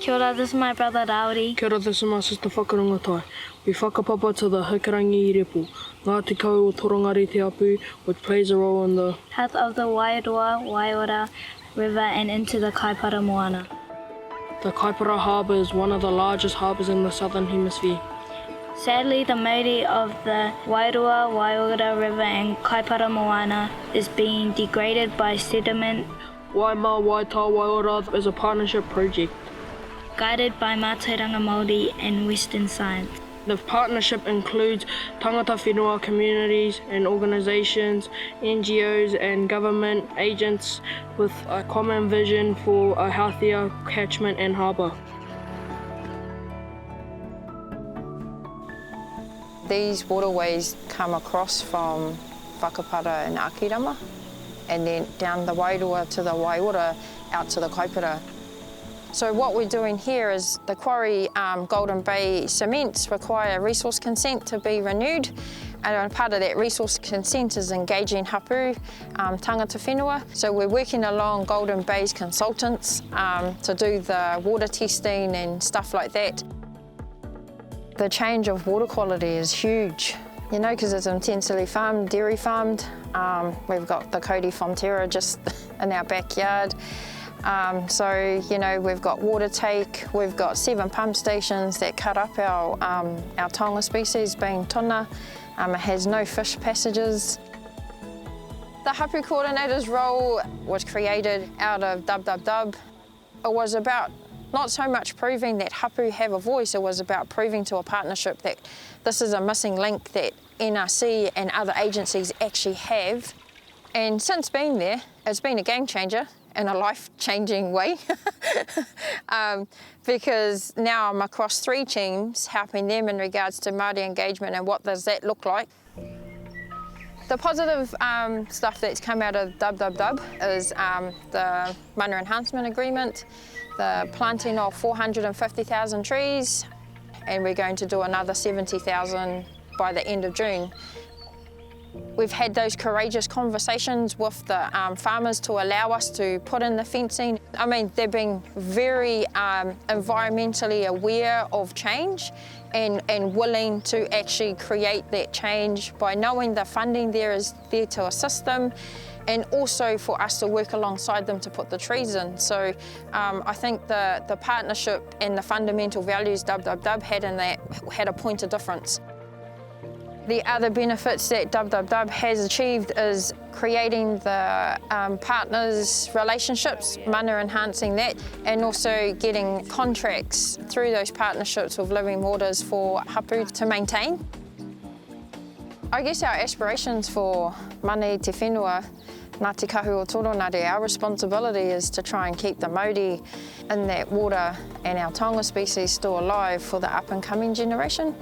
Kia ora, this is my brother Rauri. Kia ora, this is my sister Whakarangatai. We whakapapa to the Hikarangi i Repu, Ngāti Kahu o Torogare te Hapū, which plays a role in the health of the Wairoa Waiora River and into the Kaipara Moana. The Kaipara Harbour is one of the largest harbours in the southern hemisphere. Sadly, the mauri of the Wairoa Waiora River and Kaipara Moana is being degraded by sediment. Waima Waitai Waiora is a partnership project guided by mātauranga Māori and Western science. The partnership includes tangata whenua communities and organisations, NGOs and government agents with a common vision for a healthier catchment and harbour. These waterways come across from Whakapara and Akirama and then down the Wairoa to the Waiora out to the Kaipara. So what we're doing here is the quarry Golden Bay cements require resource consent to be renewed, and part of that resource consent is engaging Hapū tangata whenua. So we're working along Golden Bay's consultants to do the water testing and stuff like that. The change of water quality is huge, you know, because it's intensely farmed, dairy farmed. We've got the Cody Fonterra just in our backyard. So, you know, we've got water take, we've got 7 pump stations that cut up our taonga species, being tuna. It has no fish passages. The Hapū Coordinator's role was created out of Dub. It was about not so much proving that Hapū have a voice, it was about proving to a partnership that this is a missing link that NRC and other agencies actually have. And since being there, it's been a game changer in a life-changing way because now I'm across 3 teams helping them in regards to Māori engagement and what does that look like. The positive stuff that's come out of Dub is the Mana Enhancement Agreement, the planting of 450,000 trees, and we're going to do another 70,000 by the end of June. We've had those courageous conversations with the farmers to allow us to put in the fencing. I mean, they've been very environmentally aware of change and willing to actually create that change by knowing the funding there is there to assist them, and also for us to work alongside them to put the trees in. So I think the partnership and the fundamental values Dub had in that had a point of difference. The other benefits that Dub has achieved is creating the partners' relationships, mana enhancing that, and also getting contracts through those partnerships with living waters for Hapū to maintain. I guess our aspirations for mana te whenua, Ngāti Kahu o Torogare, our responsibility is to try and keep the Māori in that water and our taonga species still alive for the up and coming generation.